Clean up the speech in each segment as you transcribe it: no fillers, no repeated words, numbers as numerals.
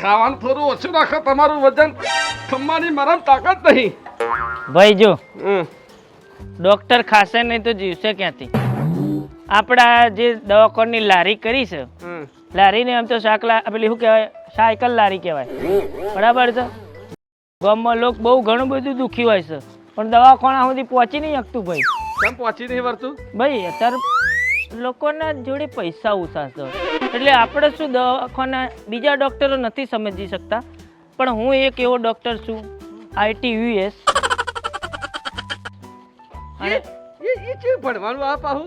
ખાવાનું થોડું ઓછું રાખો, તમારું વજન ખમવાની મારા તાકાત નહીં. ભાઈ જો ડોક્ટર ખાશે નહીં તો જીવશે ક્યાંથી? આપણા જે દવાખાની લારી કરી છે, લારીને આમ તો પેલી શું કહેવાય, સાયકલ લારી કહેવાય, બરાબર છે? ગામમાં લોકો બહુ ઘણું બધું દુઃખી હોય છે, પણ દવાખાના સુધી પહોંચી નહીં શકતું ભાઈ. કેમ પહોંચી નહીં વળતું? ભાઈ અત્યારે લોકોના જોડે પૈસા ઓછા છે, એટલે આપણે શું દવાખાના બીજા ડૉક્ટરો નથી સમજી શકતા, પણ હું એક એવો ડૉક્ટર છું ITUS. અને એ કેવું ભણવાનું આ પાહું?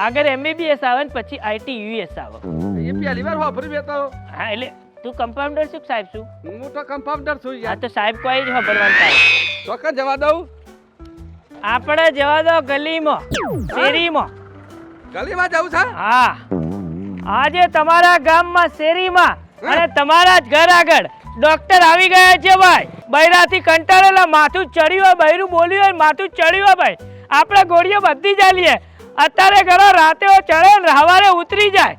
આગળ MBBS આવે ને પછી ITUS આવે. એ પહેલી વાર વાપરી બેતા. હા એટલે તું કમ્પાઉન્ડર છું કે સાહેબ છું? હું તો કમ્પાઉન્ડર છું હા યાર. તો સાહેબ કોઈ જ વાપરવાનું થાય. ચોક્કસ જવા દઉં. આપણે જવા દો ગલીમાં, શેરીમાં. ગલીમાં જવું છે? હા, આજે તમારા ગામમાં શેરીમાં અને તમારા જ ઘર આગળ ડોક્ટર આવી ગયા છે ભાઈ. બૈરાથી કંટાળેલા, માથું ચડ્યું હોય, બૈરું બોલ્યું હોય, માથું ચડ્યું હોય ભાઈ. આપણે ગોળીઓ બધી ચાલીએ. અત્યારે કરો, રાતે ચડે ને સવારે ઉતરી જાય.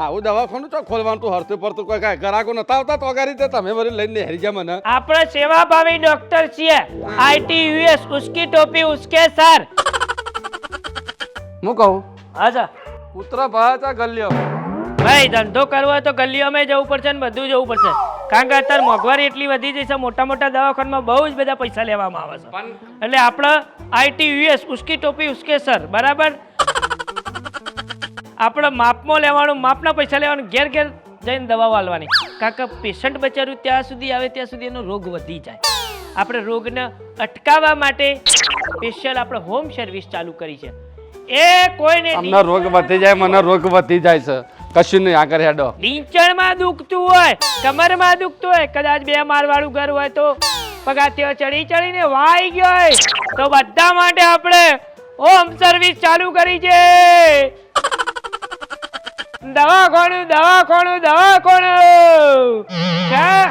આવું દવાખાનું તો ખોલવાનું તું હરતું પડતું કોઈ કાંઈ ગ્રાહકો નતા આવતા તો અગારી તે તમે વળી લઈને હેરી જા મને. આપણે સેવાભાવી ડોક્ટર છીએ. ITUS ઉસકી ટોપી ઉસકે સર. હું કહું અચ્છા ઉતરા ભાચા ગલ્યો. ભાઈ ધંધો કરવો હોય તો ગલીઓમાં જવું પડશે ને બધું જવું પડશે, કારણ કે અત્યારે મોંઘવારી એટલી વધી જઈ છે. મોટા મોટા દવાખાનામાં બહુ જ બધા પૈસા લેવામાં આવે છે, એટલે આપણે ITUS ઉસકી ટોપી ઉસકે સર, બરાબર? આપણે માપમાં લેવાનું, માપના પૈસા લેવાનું, ઘેર ઘેર જઈને દવા વાળવાની, કારણ કે પેશન્ટ બચારું ત્યાં સુધી આવે ત્યાં સુધી એનો રોગ વધી જાય. આપણે રોગને અટકાવવા માટે સ્પેશિયલ આપણે હોમ સર્વિસ ચાલુ કરી છે. એ કોઈને અમને રોગ વધી જાય, મને રોગ વધી જાય છે, કશું નહીં આગળ હેડો. ઢીંચણમાં દુખતું હોય, કમરમાં દુખતું હોય, કદાચ 2 માળવાળું ઘર હોય તો પગાથિયો ચડીને વાઈ ગયો હોય તો બધા માટે આપણે હોમ સર્વિસ ચાલુ કરી છે. દવાખાનું દવાખાનું દવાખાનું. હા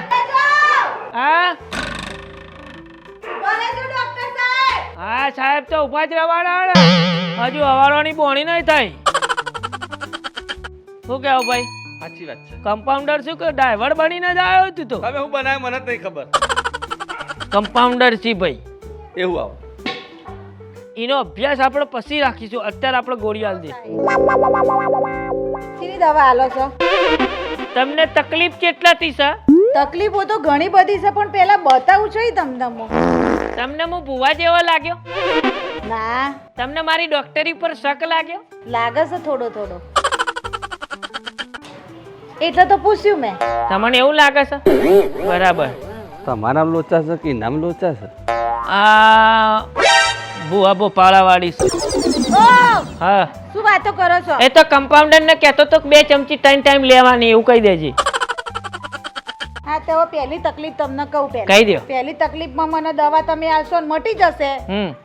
હા સાહેબ તો ઉભા જ રહેવાના, હજુ હવારોની બોણી નહીં થઈ. શું કેવું ભાઈ? સાચી વાત છે. કમ્પાઉન્ડર શું કે ડ્રાઈવર બનીને જ આવ્યો તું તો? હવે હું બનાવ્યો મને જ નહીં ખબર. કમ્પાઉન્ડર છી ભાઈ, એવું આવો. એનો અભ્યાસ આપણે પછી રાખીશું, અત્યારે આપણે ગોળી આલ દે. શીની દવા આલો છો? તમને તકલીફ કેટલાથી છે? તકલીફો તો ઘણી બધી છે, પણ પહેલા બતાવું છું તમને. તમને હું ભૂવા જેવો લાગ્યો? ના, તમને મારી ડોક્ટરી પર શક લાગ્યો? લાગે છે થોડો થોડો, એટલે તો પૂછ્યું મેં. તમને એવું લાગે છે? બરાબર. તમારા લોચા છે કે નામ લોચા છે? આ ભૂવા ભોપાળાવાળી છે. હા, શું વાતો કરો છો? એ તો કમ્પાઉન્ડર ને કહેતો તો 2 ચમચી 3 ટાઈમ લેવાની, એવું કહી દેજે. હા તો પહેલી તકલીફ તમને કહું. કહી દો. પહેલી તકલીફમાં મને દવા તમે આલશો ને મટી જશે,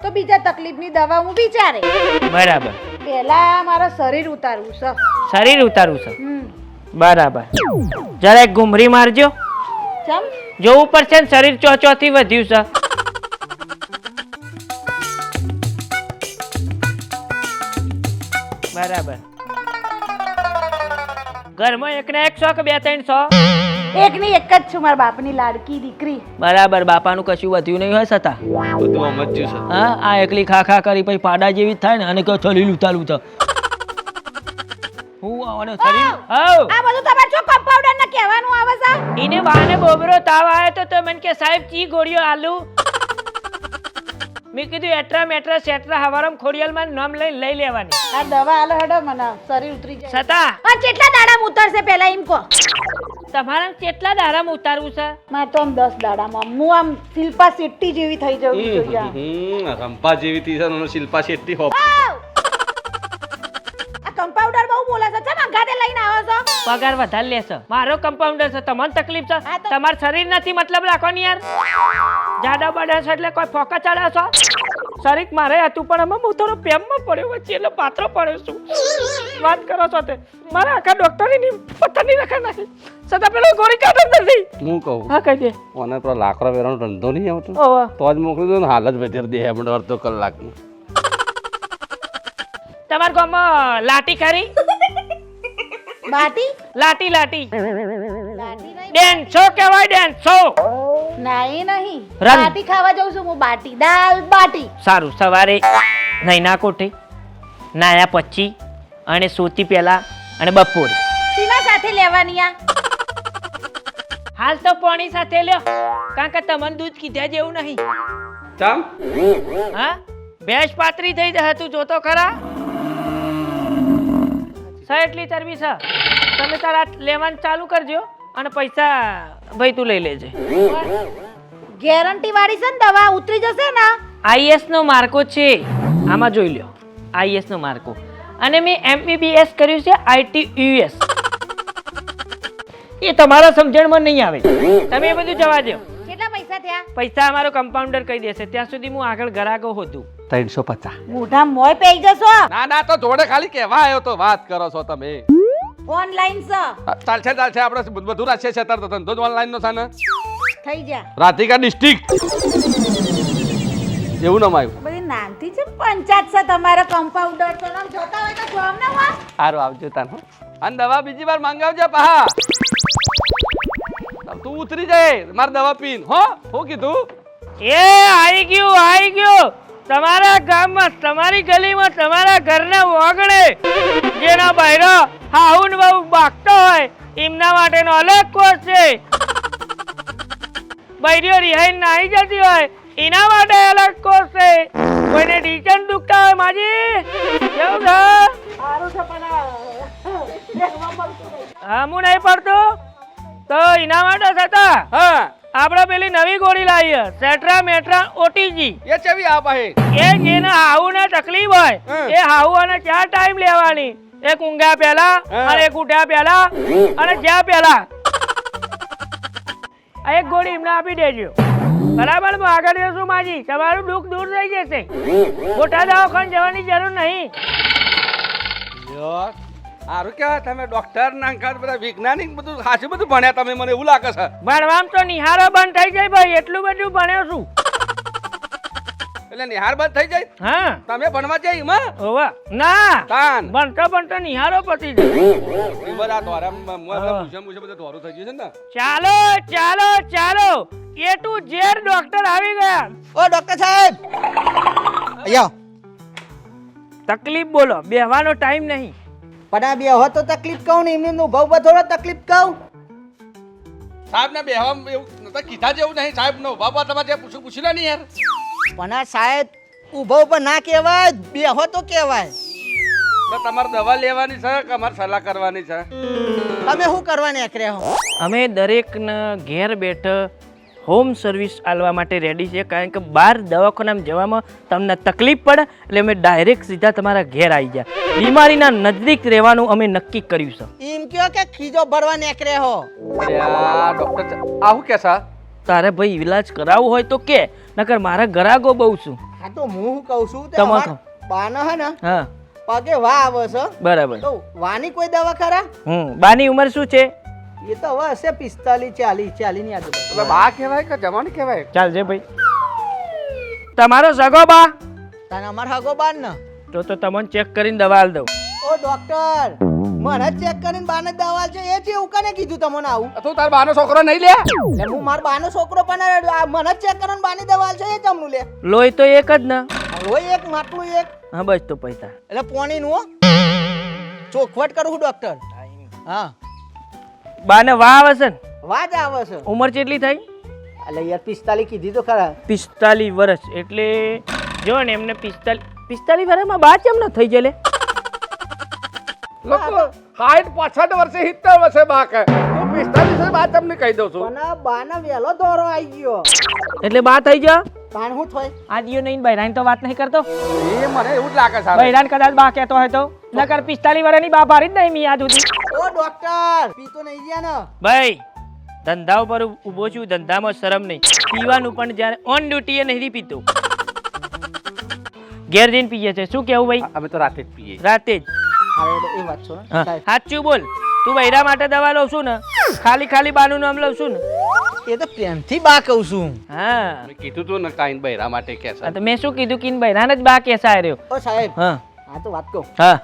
તો બીજા તકલીફની દવા હું વિચારે. બરાબર. પહેલા મારા શરીર ઉતારવું છે. શરીર ઉતારવું છે? બરાબર. જરા એક ઘુમરી મારજો, ચમ જોવું પડશે ને શરીર ચોથી વધ્યું છે. બરાબર. ઘરમાં એક ને 100 કે 2-300? એકની એક જ છું, મારા બાપની લાડકી દીકરી. બરાબર. બાપાનું કશું વધ્યું નહીં હોય છતાં બધું સમજ્યું છે. હા, આ એકલી ખા ખા કરી પછી પાડા જેવી જ થાય ને, અને કહો શરીર ઉતારવું તો હું આવવાનો શરીર. આ બધું તમારે શું કમ્પાઉન્ડર ને કહેવાનું આવે છે? એને બાને બોબરો તાવ આવ્યો તો મને કે સાહેબ ચી ગોળીઓ આલુ? મેં કીધું એટ્રા મેટ્રા સેટ્રા હવારમ ખોડિયાલમાં નામ લઈ લેવાની. આ દવા આલો હેડો, મને શરીર ઉતરી જાય. છતાં પણ કેટલા દાડામાં ઉતરશે પહેલા એમ કહો? તમારે કેટલા દાડામાં ઉતારવું છે? મારે તો આમ 10 દાડામાં. હું આમ શિલ્પા શેટ્ટી જેવી થઈ જવી જોઈએ. રંપા જેવી તી છે, શિલ્પા શેટ્ટી હો. આ કમ્પાઉન્ડર બહુ બોલે છે, ચમ અંગાતે લઈને આવો છો? પગાર વધારે લેશે. મારો કમ્પાઉન્ડર છે, તમને તકલીફ છે? તમાર શરીર નથી મતલબ રાખો ને યાર. જાડા બડા છે એટલે કોઈ ફોકા ચડ્યા છો? શરીર મારે હતું પણ અમે હું થોડો પ્રેમમાં પડ્યો વચ્ચે, એટલે પાત્રો પડ્યો છું. વાત કરો છો તે મારા આખા ડોક્ટરની પથ્થરની રખા નાખી છતાં પેલો ગોળી કાઢો નથી. હું કહું હા કહી દે. મને પેલો લાકડા વેરાનો ધંધો નહીં આવતો તો જ મોકલી દો ને, હાલ જ વેચી દે હમણાં અડધો કલાકનું. તમારા ગામમાં લાઠી ખરી? બાટી લાટી લાટી બાટી નહીં ડેન્સો કહેવાય ડેન્સો. નહીં રન. બાટી ખાવા જાઉં છું હું બાટી દાલ બાટી સારું, સવારે નૈના કોઠે નાયા પછી અને સૂતી પહેલા અને બપોરે. શીના સાથે લેવાની આ હાલ તો પાણી સાથે લ્યો, કારણ કે તમને દૂધ કીધા જેવું નહીં. ચામ હા, ભેંસ પાતરી થઈ જશે, તું જોતો ખરા. એટલી ચરબી છે. તમે તારા લેવાનું ચાલુ કરજો અને પૈસા ભાઈ તું લઈ લેજે. ગેરંટી વાળી છે ને દવા ઉતરી જશે ને આઈએસ નો માર્કો છે, આમાં જોઈ લ્યો. આઈએસ નો માર્કો. અને મેં MBBS કર્યું છે ITUS. એ તમારા સમજણમાં નહીં આવે, તમે એ બધું જવા દો. કેટલા પૈસા થયા પૈસા અમારો કમ્પાઉન્ડર કહી દેશે, ત્યાં સુધી હું આગળ ગરાગો હોતું. 350. મોઢા મોય પેઈ જશો ના તો જોડે ખાલી કહેવા આવ્યો તો વાત કરો છો તમે. ઓનલાઈન છે ચાલશે આપણે બધું રાખીએ છે અત્યારે તો ધંધો જ ઓનલાઈન નો છે ને. થઈ જા રાધિકા ડિસ્ટ્રિક્ટ એવું નામ આવ્યું. બધી નાનથી છે પંચાયત છે તમારા કમ્પાઉન્ડર તો નામ જોતા હોય તો જોમ ને વા સારું આવજો તાન. અને દવા બીજી વાર માંગાવજો પહા. તું ઉતરી જાય મારી દવા પીન હો. હું કીધું એ આવી ગયું. તમારા ગામમાં, તમારી ગલીમાં, તમારા ઘરના ઓગણે જેના બૈરો હાઉન બહુ બાગતો હોય એમના માટેનો અલગ કોર્સ છે. બૈરીઓ રિહાઈ નાહી જતી હોય એના માટે અલગ કોર્સ છે. કોઈને ટીચર દુખતા હોય માજી કેવું છે? હા, હું નહીં પડતું તો એના માટે થતા હા આપણે પેલી નવી ગોળી લાવી સેટ્રા મેટ્રા ઓટીજી. એ ચેવી આ પાહે એ જેને હાઉ ને તકલીફ હોય એ હાઉ અને 4 ટાઈમ લેવાની. એક ઊંઘ્યા પહેલા અને એક ઉઠ્યા પહેલા અને જ્યાં પહેલા. આ એક ગોળી એમને આપી દેજો, બરાબર? હું આગળ જશું માજી, તમારું દુઃખ દૂર થઈ જશે. મોટા દવાખાને જવાની જરૂર નહીં. સારું કેવાય તમે ડોક્ટર ના બધા વૈજ્ઞાનિક બધું ખાસું બધું ભણ્યા તમે, મને એવું લાગે છે. ભણવામાં તો નિહારો બંધ થઈ જાય ભાઈ, એટલું બધું ભણ્યો છું. એટલે નિહાર બંધ થઈ જાય હા, તમે ભણવા જાય એમાં હોવા ના તાન ભણતો નિહારો પતી જાય. બરાબર. આ ધોરા મુજબ બધું ધોરું થઈ ગયું છે ને. ચાલો એ ટુ ઝેડ ડોક્ટર આવી ગયા. ઓ ડોક્ટર સાહેબ અહીંયા તકલીફ બોલો, બેહવાનો ટાઈમ નહીં. પણ આ બે હો તો તકલીફ કહું ને એમને ઉભા ઉભા થોડો તકલીફ કહું. સાહેબ ને બેહવા એવું નતા કીધા જેવું નહીં. સાહેબ નો બાબા તમારે પૂછી લે નહીં યાર. પણ આ સાહેબ ઉભા ઉભા ના કહેવાય, બે હો તો કહેવાય. તો તમારે દવા લેવાની છે કે અમારે સલાહ કરવાની છે? તમે શું કરવા નીકળ્યા હો? અમે દરેકના ઘેર બેઠ હોમ સર્વિસ આલવા માટે રેડી છે, કારણ કે બહાર દવાખાનામાં જવામાં તમને તકલીફ પડે એટલે અમે ડાયરેક્ટ સીધા તમારા ઘેર આવી જાય. બીમારીના નજદીક રહેવાનું અમે નક્કી કર્યું છે. એમ કયો કે ખીજો ભરવા નીકળ્યા હો? અરે ડોક્ટર આવું કે છે? તારે ભાઈ ઈલાજ કરાવવું હોય તો કે, નકર મારા ગરાગો બહુ છું. હા તો હું કહું છું તે તમાર અમાર બાના હે ને હા પગે વા આવે છે, બરાબર. તો વાની કોઈ દવા ખરા? બાની ઉંમર શું છે? એ તો હવે હશે 45 40 ની આજુબાજુ. એટલે બા કહેવાય કે જવાની કહેવાય? ચાલજે ભાઈ. તમારો સગો બા તને અમાર હગો બાન ને તો તમને ચેક કરીને દવા આલ દઉં. ઓ ડોક્ટર મને ચેક કરીને બાને દવા છે એ છે એવું કને કીધું તમને આવું? તું તાર બાનો છોકરો નહીં લે? એટલે હું માર બાનો છોકરો પણ આ મને ચેક કરીને બાની દવા છે એ જમનું લે. લોહી તો એક જ ને? લોહી એક માટલું એક. હા બસ તો પૈસા. એટલે પોણી નું ચોખવટ કરું છું ડોક્ટર. હા બાને વા આવે છે ને? વાજ આવે છે. ઉંમર કેટલી થઈ? એટલે યાર 45 કીધી તો ખરા. 45 વર્ષ એટલે જો ને એમને 45 વર્ષમાં બા કેમ ન થઈ જાય લે? લોકો 60 65 વર્ષે 70 વર્ષે બા કહે, હું 45 વર્ષે બા તમને કહી દઉં છું. પણ બાના વેલો દોરો આવી ગયો. એટલે બા થઈ જા. પણ હું થોય આદિયો નહીં બૈરાન તો વાત નહીં કરતો. એ મને એવું જ લાગે છે. બૈરાન કદાચ બા કહેતો હોય તો નકર 45 વર્ષની બા ભારી જ નહીં મી યાદ સુધી. ઓ ડોક્ટર પીતો નહીં ગયા ને? ભાઈ ધંધા ઉપર ઊભો છું, ધંધામાં શરમ નહીં. પીવાનું પણ જ્યારે ઓન ડ્યુટી એ નહીં પીતો, ઘેર જઈને પીએ છે. શું કેવું ભાઈ? અમે તો રાતે જ પીએ. રાતે જ. અરે એ વાત છો ને સાહેબ. સાચું બોલ. તું બૈરા માટે દવા લઉં છું ને? ખાલી બાનું નામ લઉં છું ને? એ તો પ્રેમથી બા કહું છું. હા મેં કીધું તું ને કાઈન બૈરા માટે કે છે. તો મેં શું કીધું કે બૈરાને જ બા કેસા રહ્યો. ઓ સાહેબ હા હા તો વાત કહું. હા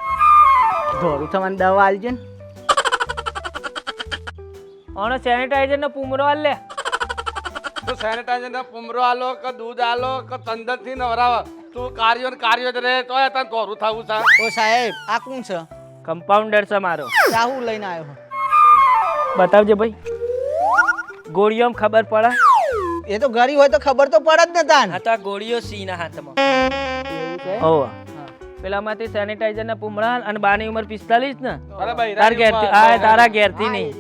ધોરું તમને દવા આલજો ને. અને સેનિટાઈઝર નો પૂમરો આલ લે. તું સેનિટાઈઝર ને પુમરો આલો કે દૂધ આલો કે તંદર થી નવરાવ તું કાર્યો જ રે તો તને તોરું થવું છે. ઓ સાહેબ આ કોણ છે? કમ્પાઉન્ડર છે મારો. ચાહુ લઈને આવ્યો. બતાવજે ભાઈ. ગોળીઓમ ખબર પડે. એ તો ગરી હોય તો ખબર તો પડે જ ને તાન. આ તો આ ગોળીઓ સીના હાથમાં. ઓ પેલામાંથી સેનિટાઈઝર ના પૂમડા અને બાની ઉંમર 45 ને. અરે ભાઈ તાર ઘેરથી આ તારા ઘેરથી નહીં.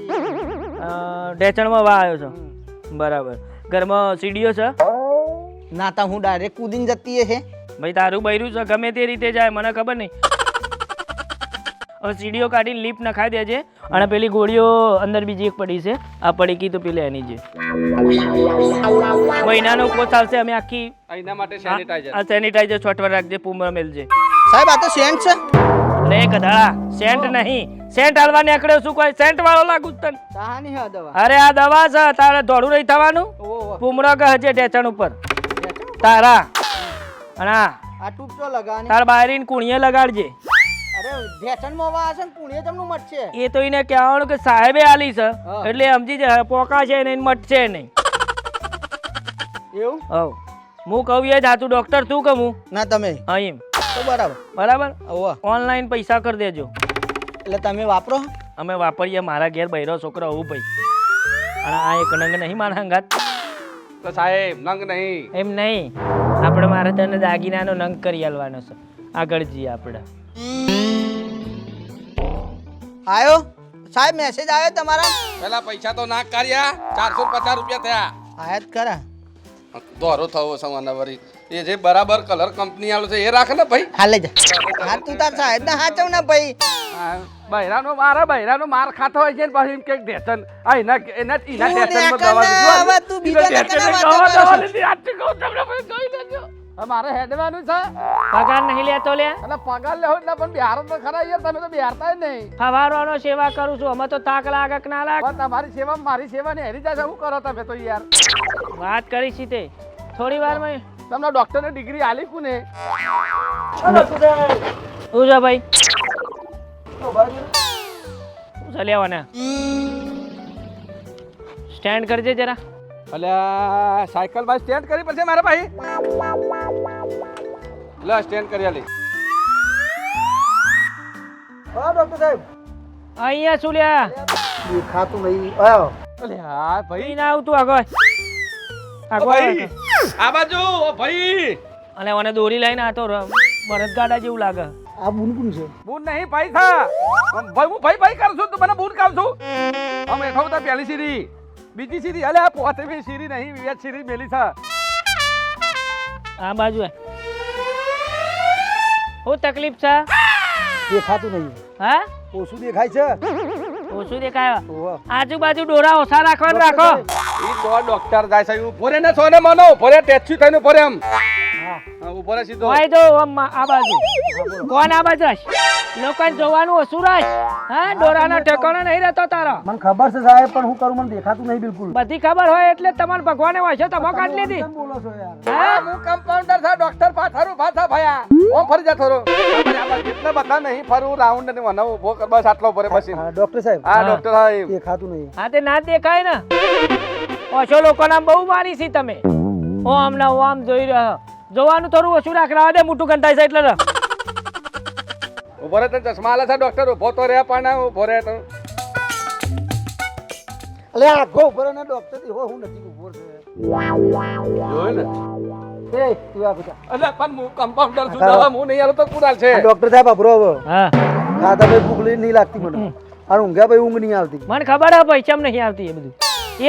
ઢેચણમાં વા આવ્યો છો. બરાબર. ઘરમાં સીડીઓ છે? ના તા હું ડાયરેક્ટ કૂદીને જતી છે. ભાઈ તારું બૈરું છે ગમે તે રીતે જાય મને ખબર નહીં. હવે સીડીઓ કાઢીને લીપ નખાઈ દેજે અને પેલી ગોળીઓ અંદર બીજી એક પડી છે. આ પડી કી તો પેલી એની છે. મહિનાનો કોર્સ આવશે અમે આખી એના માટે સેનિટાઈઝર. આ સેનિટાઈઝર છોટવા રાખજે પૂમરા મેલજે. સાહેબ આ તો સેન્ટ છે. લે કધાડા સેન્ટ નહીં. સેન્ટ હાલવા નીકળ્યો શું કોઈ સેન્ટ વાળો લાગુ તને? સાહાની હે દવા. અરે આ દવા છે તારે દોડું નહીં થવાનું. ઓહો પૂમરો કહે છે ઢેચણ ઉપર તારા અને આ ટૂપ તો લગાની. તાર બાયરીન કુણીએ લગાડજે. અરે ઢેચણ માં વા છે ને પુણે તમનું મટશે. એ તો એને કહેવાનું કે સાહેબે આલી છે હા. એટલે સમજી જાય પોકા છે નહીં મટશે નહીં. એવું? હવ હું કહું એ જાતું ડોક્ટર તું કહું હું ના તમે અહીં તો બરાબર. બરાબર ઓહો ઓનલાઈન પૈસા કરી દેજો. એટલે તમે વાપરો. અમે વાપરીએ મારા ઘેર બૈરો છોકરો હું ભાઈ. અને આ એક નંગ નહીં મારા હંગાત. તો સાહેબ નંગ નહીં. એમ નહીં આપણે મારે તને દાગીનાનો નંગ કરી આલવાનો છે. આગળ જઈએ આપણે. આયો સાહેબ મેસેજ આવ્યો તમારા? પેલા પૈસા તો ના કર્યા 450 રૂપિયા થયા. આયા જ ખરા. દોરો થવો સવાના વરી એ જે બરાબર કલર કંપની આલો છે એ રાખ ને ભાઈ. હા લઈ જા. હા તું તાર સાહેબ ના હાચવ ને ભાઈ. બૈરાનો માર ખાતો હોય છે ને પછી એમ કે ઢેચણ આ એના એના એના તું ઢેચણમાં દેખા દવા ને, દીધું. હવે તું બીજાને ઢેચણને કને વાતો દવા કરો છો? લીધી. આટલી કહું તમને ભાઈ કહી દેજો. હવે મારે હેડવાનું છે પગાર નહીં લેતો લે. અને પગાર લેવો એટલે પણ બિહાર તો ખરા યાર તમે તો બિહારતા જ નહીં. ફવારવાનો સેવા કરું છું અમે તો તાક લાગે કે ના લાગે. પણ તમારી સેવા મારી સેવા ને હેરી જાય શું કરો તમે તો યાર. વાત કરી છી તે થોડી વારમાં તમને ડોક્ટરની ડિગ્રી આલી કુને? શું છે ભાઈ? શું છે લેવાના? સ્ટેન્ડ કરજે જરા. અલ્યા સાયકલ માં સ્ટેન્ડ કરી પડશે મારા ભાઈ. લે સ્ટેન્ડ કરી આલી. હા ડોક્ટર સાહેબ. અહીંયા શું લ્યા? ખાતું નહીં. આયો. અલ્યા ભાઈ ભાઈ ના આવતું આગળ ઓ આગળ ભાઈ આ બાજુ ઓ ભાઈ. અને મને દોરી લઈને આ તો બળદગાડા જેવું લાગે. આ બુનકુન છે. બૂન નહીં ભાઈ થા ભાઈ હું ભાઈ કરું છું તું મને બૂન કામ છું. અમે બેઠો હતા પહેલી સીડી બીજી સીડી અલ્યા પોતેવી સીડી નહીં વેચ સીડી મેલી છે. આ બાજુ શું તકલીફ છે? દેખાતું નહીં. હા ઓછું દેખાય છે. ઓછું દેખાય. ઓહો. આજુબાજુ ડોરા ઓછા રાખવાનું રાખો. ઈ તો ડોક્ટર જાય છે ઉભો રે ને સોને મનો ઉભો રે ટેચ્યુ થઈને ઉભો રે એમ. હા ઉભો રે સીધો. ભાઈ તો આમ આ બાજુ કોણ આ બાજુ લોકોને જોવાનું ઓછું રાખ. હા ડોરાનો ઠેકાણો નહીં રહેતો તારો. મને ખબર છે સાહેબ પણ હું કરું મને દેખાતું નહીં બિલકુલ. બધી ખબર હોય એટલે તમારે ભગવાને હોય છે તમે કાઢ લીધી. બોલો છો યાર. હા હું કમ્પાઉન્ડર થા ડોક્ટર પાથારું પાથા ભયા ઓમ ફરી જા થોરો. એટલે બધા નહીં ફરું રાઉન્ડ ને મને ઉભો કર બસ આટલો ભરે બસ. ડોક્ટર સાહેબ હા ડોક્ટર સાહેબ દેખાતું નહીં. હા તે ના જ દેખાય ને. ઓછો લોકોના બહુ મારી છે તમે. ઓમ ના ઓમ જોઈ રહ્યો. જોવાનું થોડું ઓછું રાખ. રાવા દે મોટું ઘંટાઈ છે એટલે રહ. ઉભો રે તો ચશ્મા આલે છે ડોક્ટર ઉભો તો રે પણ ઉભો રે તો. અલે આખો ઉપર ને ડોક્ટર હો હું નથી ઉભો છે. જોયું ને એ તું આ બેટા. અલે પણ હું કમ્પાઉન્ડર છું દવા હું નહીં આલો તો કુરાલ છે. ડોક્ટર સાહેબ અભરો હવે. હા ખાતા ભાઈ ભૂખ નહીં લાગતી મને. અને ઊંઘ્યા ભાઈ ઊંઘ નહીં આવતી. મને ખબર હે પૈસા નહીં આવતી એ બધું.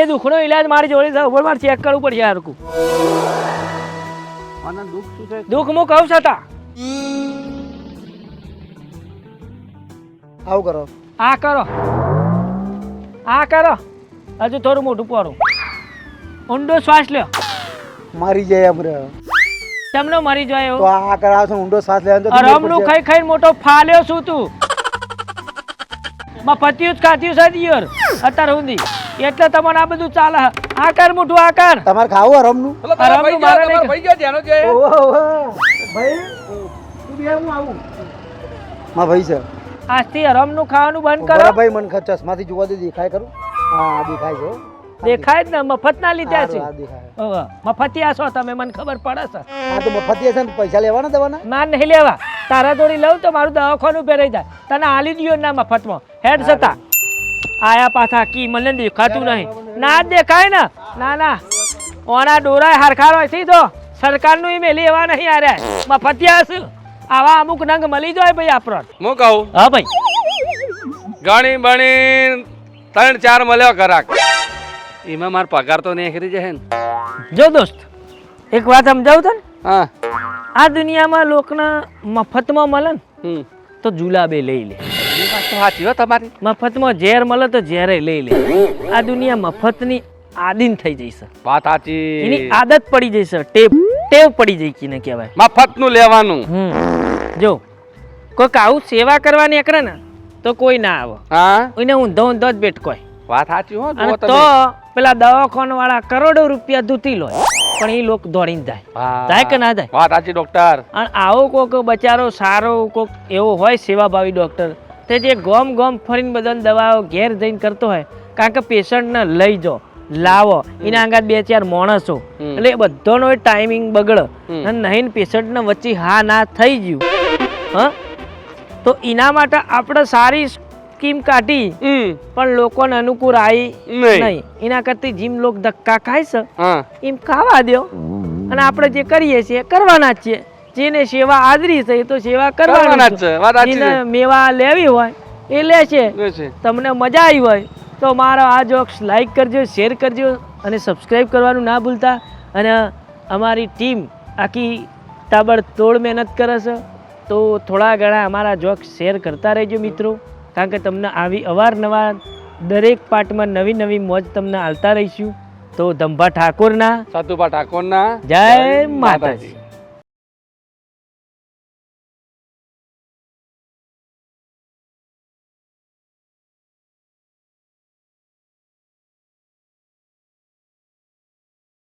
એ દુખનો ઈલાજ મારી જોડે છે. ઉપર મારે ચેક કરવું પડશે હરકું. મને દુઃખ શું છે? દુઃખ હું કહું છતાં આવું કરો. આ કરો આ કરો. હજુ થોડું મોટું પોરું. ઊંડો શ્વાસ લ્યો. મારી જાય એમ રે. તમને મરી જાય તો એવું. આ કરાવ છો ઊંડો શ્વાસ લેવાનો તો રમનું ખાઈ ખાઈને મોટો ફાલ્યો છું તું. પત્યું જ ખાત્યું છે દિયર અત્યાર સુધી એટલે તમને આ બધું ચાલે. આ કર મોટું આ કર. તમારે ખાવું રમનું? હલો તારા આરામનું ભાઈ મારે ગયો નહીં. ભાઈ ગયો જેનો જે ઓહો ભાઈ તું બે હું આવું. માં ભાઈ છે. આજથી રમનું ખાવાનું બંધ બરાબર કરો. ભાઈ મને ચશ્માથી જોવા દે દેખાય કરું. હા દેખાય છે દેખાય જ ને મફત ના લીધા છે હા દેખાય ઓવે, મફતિયા છો તમે, મને ખબર પડે છે. હા તો મફતી હશે ને પૈસા લેવાના દવાના ના નહીં લેવા, તારા જોડી લઉં તો મારું દવાખાનું ભરાઈ જાય. તને આલી દ્યો ના મફતમાં હેડ જતા આયા પાછા કી મને દેખાતું નહીં. ના જ દેખાય ને, ના ના ઓના ડોરાય હરખા હોય છે તો સરકારનું ઈ મેલી એવા નહીં આરે મફતિયા હશે. આવા અમુક નંગ મળી જાય ભાઈ આપણો. હું કહું હા ભાઈ, ગણી બણી 3-4 મળ્યો કરાક એમાં મારો પગાર તો નીકળી જશે ને. જો દોસ્ત એક વાત સમજાવું તને, હા આ દુનિયામાં લોકને મફતમાં મળે ને હમ તો જુલાબે લઈ લે, એ વાત તો સાચી હો તમારી. મફતમાં ઝેર મળે તો ઝેરે લઈ લે. આ દુનિયા મફતની આદીન થઈ જઈશે, વાત સાચી. એની આદત પડી જઈશે, ટેવ પડી જઈ કીને કહેવાય. મફતનું લેવાનું. જો કોઈક આવું સેવા કરવાની એકરે ને તો કોઈ ના આવે, હા એને ઊંધો ઊંધો જ બેઠકોય. વાત સાચી હો. અને જુઓ તો તમે. પેલા દવાખાના વાળા કરોડો રૂપિયા ધૂતી લો પણ એ લોક દોડીને જાય. હા. જાય કે ના જાય? વાત સાચી ડોક્ટર. અને આવો કોક બચારો સારો કોક એવો હોય સેવાભાવી ડોક્ટર તે જે ગોમ ગોમ ફરીને બધાને દવાઓ ઘેર જઈને કરતો હોય, કારણ કે પેશન્ટને લઈ જાઓ લાવો એના આગળ 2-4 માણસો એટલે એ બધાનો ટાઈમિંગ બગડે અને નહીં પેશન્ટને વચ્ચે હા ના થઈ ગયું હા તો એના માટે આપણે સારી સ્કીમ કાઢી પણ લોકોને અનુકૂળ આવી નહીં. એના કરતી જીમ લોક ધક્કા ખાય છે હા એમ ખાવા દો અને આપણે જે કરીએ છીએ કરવાના જ છીએ. જેને સેવા આદરી છે એ તો સેવા કરવાના જ છે. જેને મેવા લેવી હોય એ લે છે. તમને મજા આવી હોય તો મારો આ જોક્સ લાઈક કરજો, શેર કરજો અને સબસ્ક્રાઈબ કરવાનું ના ભૂલતા. અને અમારી ટીમ આખી તાબડતોડ મહેનત કરે છે તો થોડા ઘણા અમારા જોક્સ શેર કરતા રહેજો મિત્રો, કારણ કે તમને આવી અવારનવાર દરેક પાર્ટમાં નવી નવી મોજ તમને આલતા રહીશું. તો ધંભા ઠાકોરના સતુભા ઠાકોરના જય માતાજી.